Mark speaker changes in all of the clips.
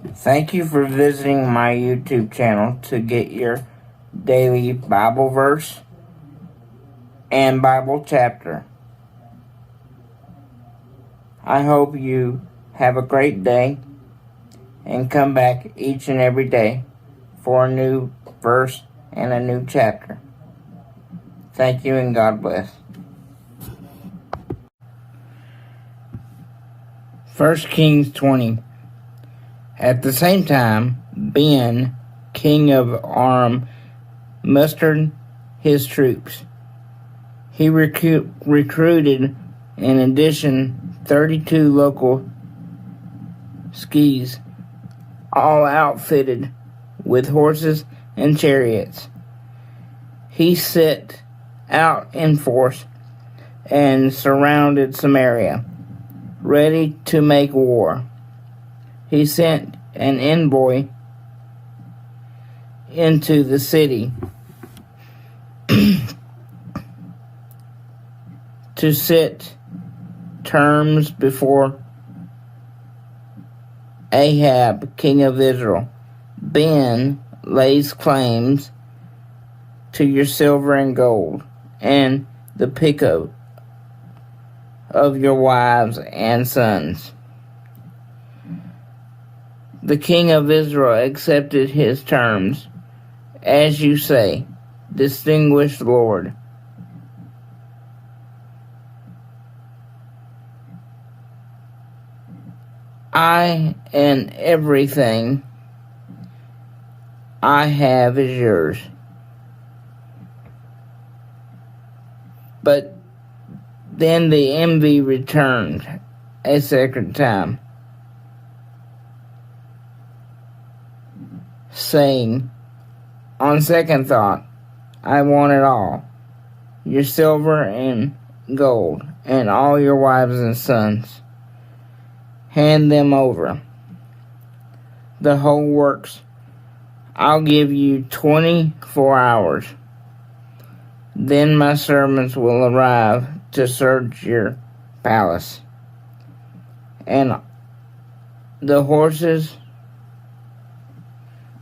Speaker 1: Thank you for visiting my YouTube channel to get your daily Bible verse and Bible chapter. I hope you have a great day and come back each and every day for a new verse and a new chapter. Thank you and God bless. 1 Kings 20. At the same time, Ben, king of Aram, mustered his troops. He recruited, in addition, 32 local sheiks, all outfitted with horses and chariots. He set out in force and surrounded Samaria, ready to make war. He sent an envoy into the city to set terms before Ahab, king of Israel. Ben lays claims to your silver and gold, and the pick of your wives and sons. The king of Israel accepted his terms. As you say, distinguished Lord. I and everything I have is yours. But then the envy returned a second time, saying, on second thought, I want it all, your silver and gold, and all your wives and sons. Hand them over. The whole works. I'll give you 24 hours. Then my servants will arrive to search your palace and the horses,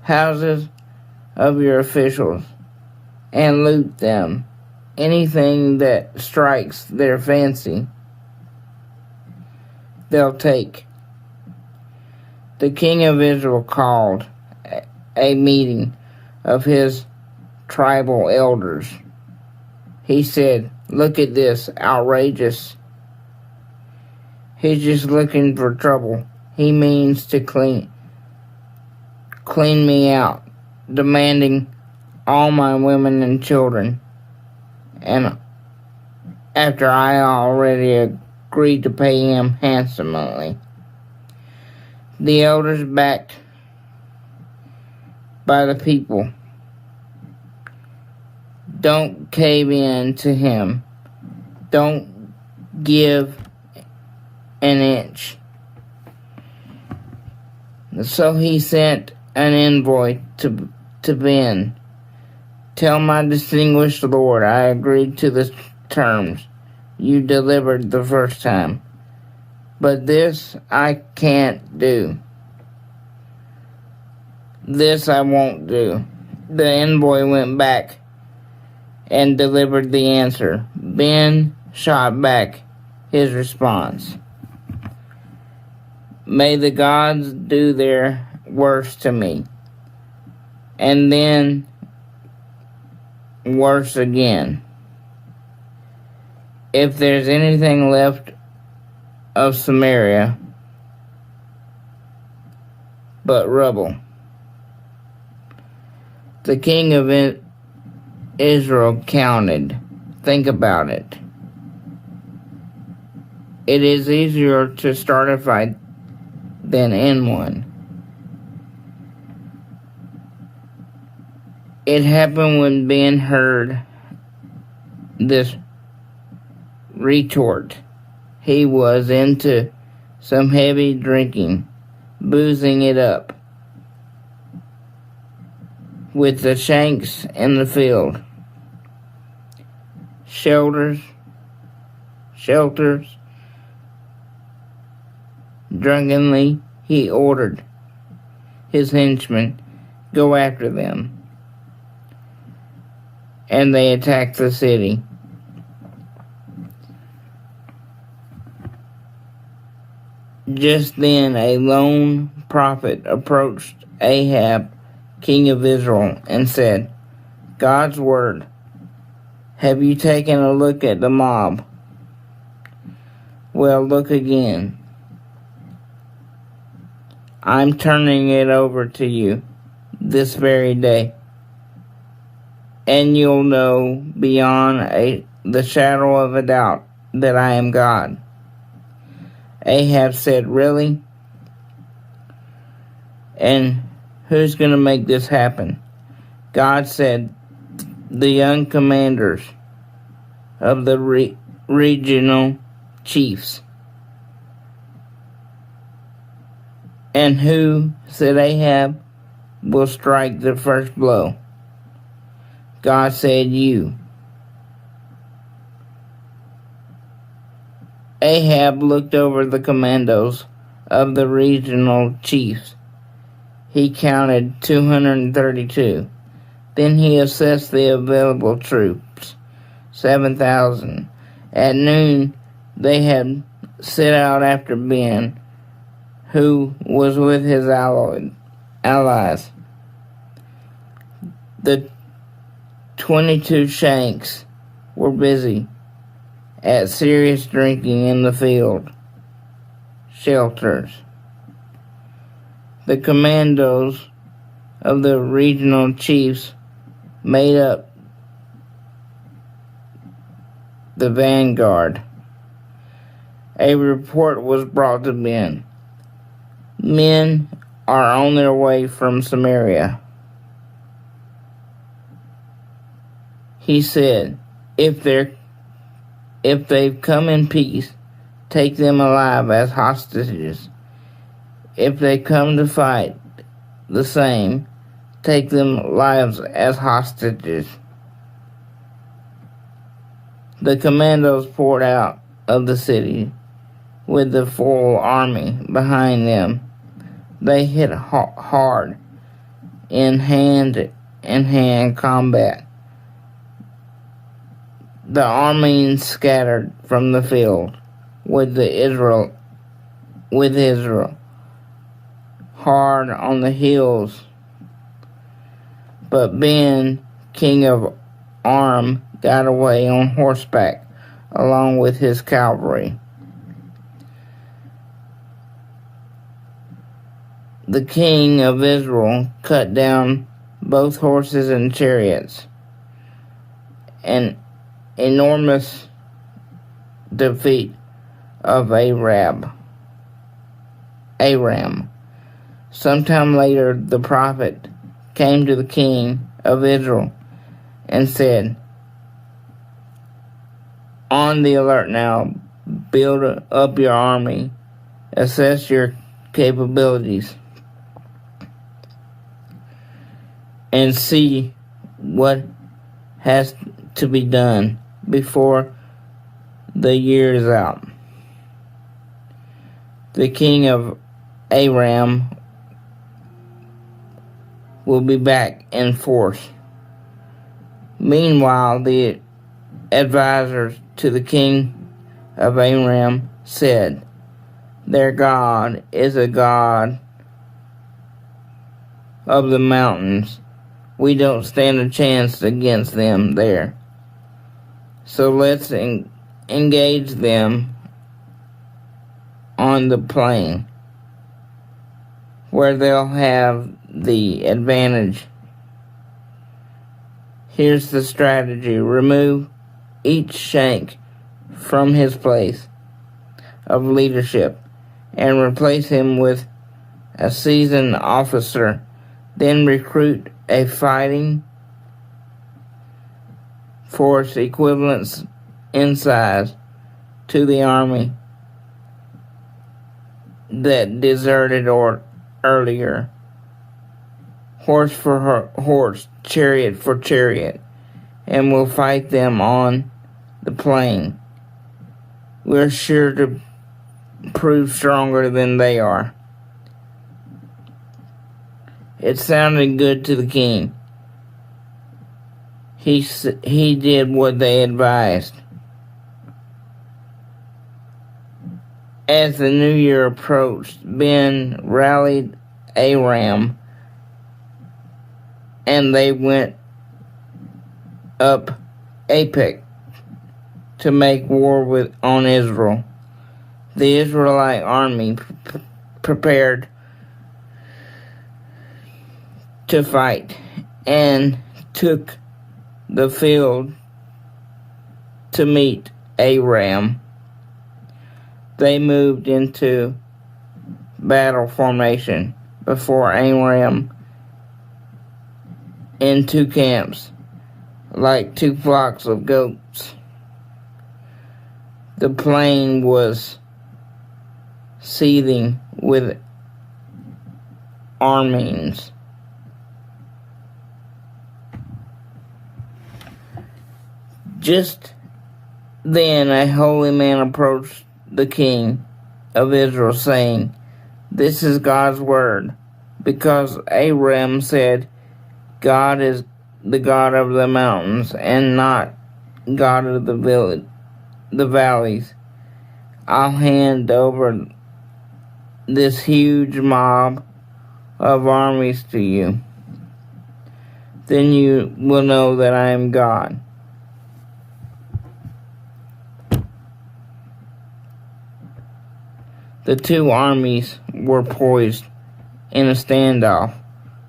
Speaker 1: houses of your officials, and loot them. Anything that strikes their fancy, they'll take. The king of Israel called a meeting of his tribal elders. He said, look at this, outrageous. He's just looking for trouble. He means to clean me out, demanding all my women and children. And after I already agreed to pay him handsomely. The elders, backed by the people, don't cave in to him. Don't give an inch. So he sent an envoy to Ben. Tell my distinguished Lord I agreed to the terms you delivered the first time. But this I can't do. This I won't do. The envoy went back and delivered the answer. Ben shot back his response. May the gods do their worst to me, and then worse again. If there's anything left of Samaria but rubble. The king of Israel counted. Think about it. It is easier to start a fight than end one. It happened when Ben heard this retort. He was into some heavy drinking, boozing it up with the sheiks in the field. Shelters, drunkenly he ordered, his henchmen, go after them. And they attacked the city. Just then a lone prophet approached Ahab, king of Israel, and said, God's word, have you taken a look at the mob? Well, look again. I'm turning it over to you this very day, and you'll know beyond the shadow of a doubt that I am God. Ahab said, Really? And who's going to make this happen? God said, The young commanders of the regional chiefs. And who, said Ahab, will strike the first blow? God said, You. Ahab looked over the commandos of the regional chiefs. He counted 232. Then he assessed the available troops, 7,000. At noon, they had set out after Ben, who was with his allies. The 22 sheiks were busy at serious drinking in the field shelters. The commandos of the regional chiefs made up the vanguard. A report was brought to Ben. Men are on their way from Samaria. He said, If they've come in peace, take them alive as hostages. If they come to fight, the same, take them lives as hostages. The commandos poured out of the city with the full army behind them. They hit hard in hand-to-hand combat. The armies scattered from the field with Israel hard on the hills. But Ben, king of Aram, got away on horseback along with his cavalry. The king of Israel cut down both horses and chariots. An enormous defeat of Aram. Sometime later, the prophet came to the king of Israel and said, On the alert now, build up your army, assess your capabilities, and see what has to be done before the year is out. The king of Aram will be back in force. Meanwhile, the advisors to the king of Aram said, Their God is a God of the mountains. We don't stand a chance against them there. So let's engage them on the plain, where they'll have the advantage. Here's the strategy. Remove each sheik from his place of leadership and replace him with a seasoned officer. Then recruit a fighting force equivalent in size to the army that deserted earlier. Horse for horse, chariot for chariot, and we'll fight them on the plain. We're sure to prove stronger than they are. It sounded good to the king. He did what they advised. As the new year approached, Ben rallied Aram, and they went up Apec to make war on Israel. The Israelite army prepared to fight and took the field to meet Aram. They moved into battle formation before Aram in two camps, like two flocks of goats. The plain was seething with armies. Just then a holy man approached the king of Israel, saying, "This is God's word," because Aram said, "God is the God of the mountains and not God of the valleys. I'll hand over this huge mob of armies to you. Then you will know that I am God." The two armies were poised in a standoff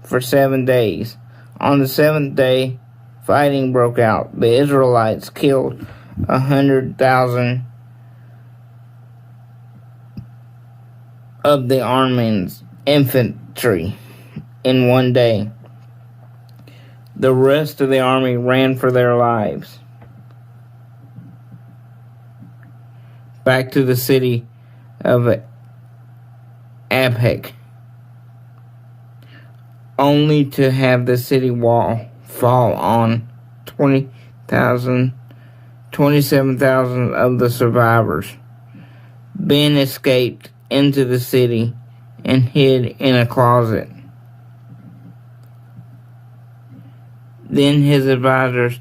Speaker 1: for 7 days. On the seventh day, fighting broke out. The Israelites killed 100,000 of the Arameans' infantry in 1 day. The rest of the army ran for their lives back to the city of Apec, only to have the city wall fall on 27,000 of the survivors. Ben escaped into the city and hid in a closet. Then his advisors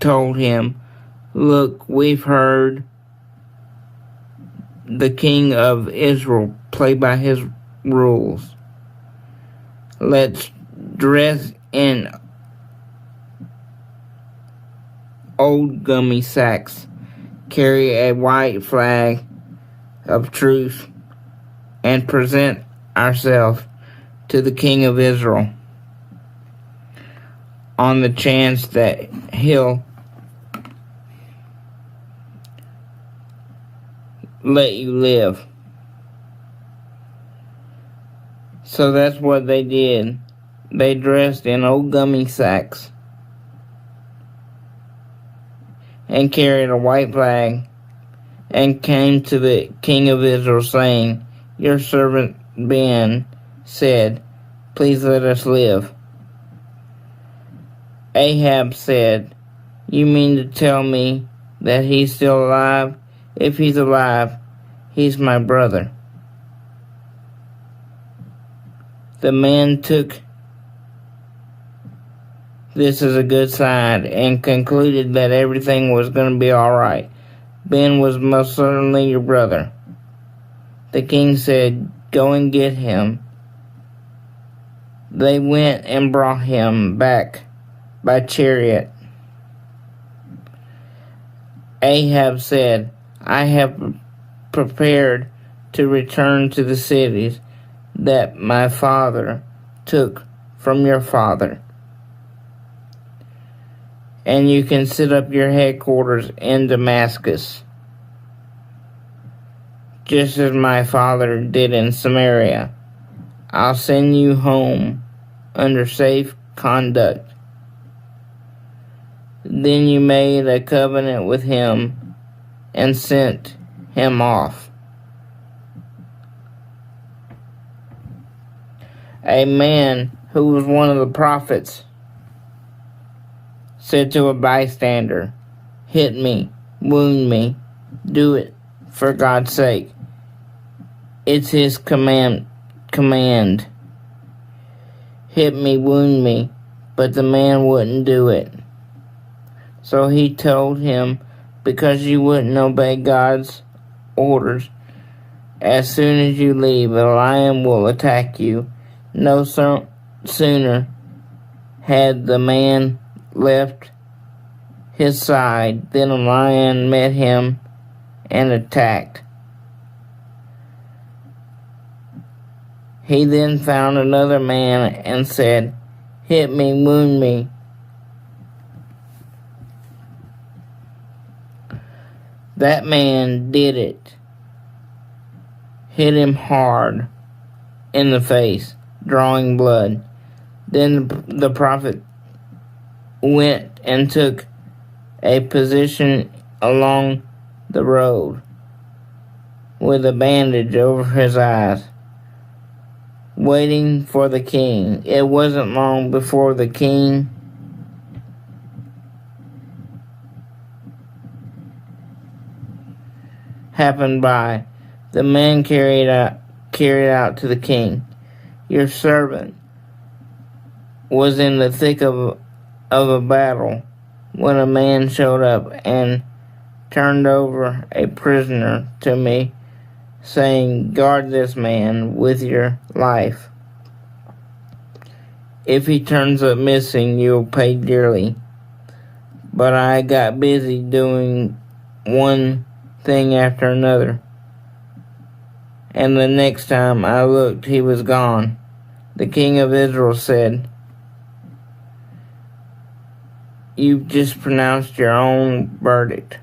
Speaker 1: told him, "Look, we've heard the king of Israel play by his rules. Let's dress in old gummy sacks, carry a white flag of truce, and present ourselves to the king of Israel on the chance that he'll let you live." So that's what they did. They dressed in old gummy sacks and carried a white flag and came to the king of Israel, saying, "Your servant Ben said, please let us live." Ahab said, "You mean to tell me that he's still alive? If he's alive, he's my brother." The man took this as a good sign and concluded that everything was going to be all right. "Ben was most certainly your brother." The king said, "Go and get him." They went and brought him back by chariot. Ahab said, "I have prepared to return to the cities that my father took from your father, and you can set up your headquarters in Damascus, just as my father did in Samaria. I'll send you home under safe conduct." Then you made a covenant with him and sent him off. A man who was one of the prophets said to a bystander, "Hit me, wound me, do it for God's sake. It's his command. hit me, wound me, but the man wouldn't do it. So he told him, because you wouldn't obey God's orders, as soon as you leave, a lion will attack you. No sooner had the man left his side than a lion met him and attacked. He then found another man and said, hit me, wound me. That man did it. Hit him hard in the face, drawing blood. Then the prophet went and took a position along the road with a bandage over his eyes, waiting for the king. It wasn't long before the king happened by. The man carried out to the king, your servant was in the thick of a battle when a man showed up and turned over a prisoner to me, saying, guard this man with your life. If he turns up missing, you'll pay dearly. But I got busy doing one thing after another, and the next time I looked, he was gone. The king of Israel said, you've just pronounced your own verdict.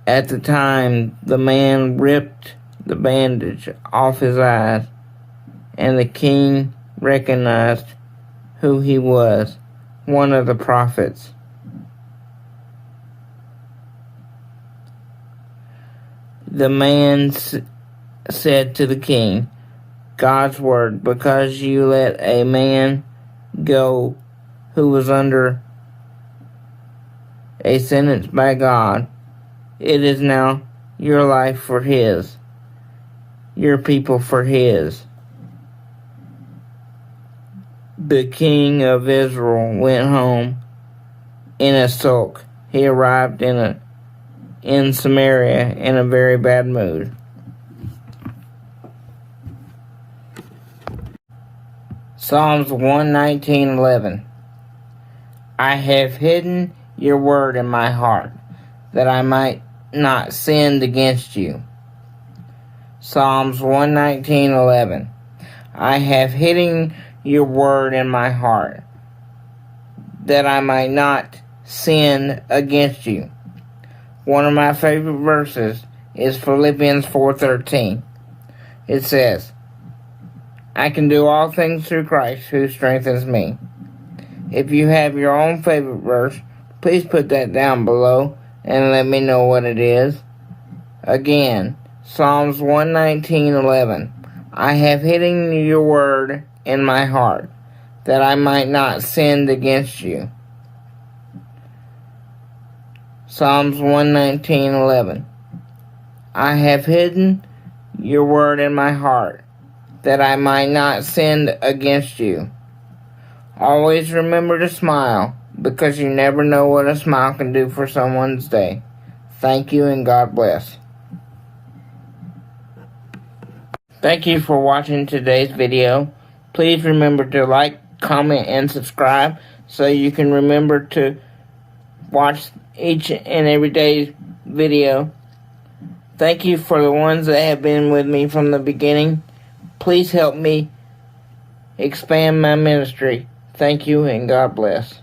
Speaker 1: At the time, the man ripped the bandage off his eyes, and the king recognized who he was, one of the prophets. The man said to the king, God's word, because you let a man go who was under a sentence by God, it is now your life for his, your people for his. The king of Israel went home in a sulk. He arrived in Samaria in a very bad mood. Psalms 119:11. I have hidden your word in my heart, that I might not sin against you. Psalms 119:11. I have hidden your word in my heart, that I might not sin against you. One of my favorite verses is Philippians 4:13. It says, I can do all things through Christ who strengthens me. If you have your own favorite verse, please put that down below and let me know what it is. Again, Psalms 119:11. I have hidden your word in my heart, that I might not sin against you. Psalms 119:11. I have hidden your word in my heart, that I might not sin against you. Always remember to smile, because you never know what a smile can do for someone's day. Thank you and God bless. Thank you for watching today's video. Please remember to like, comment, and subscribe so you can remember to watch each and every day's video. Thank you for the ones that have been with me from the beginning. Please help me expand my ministry. Thank you and God bless.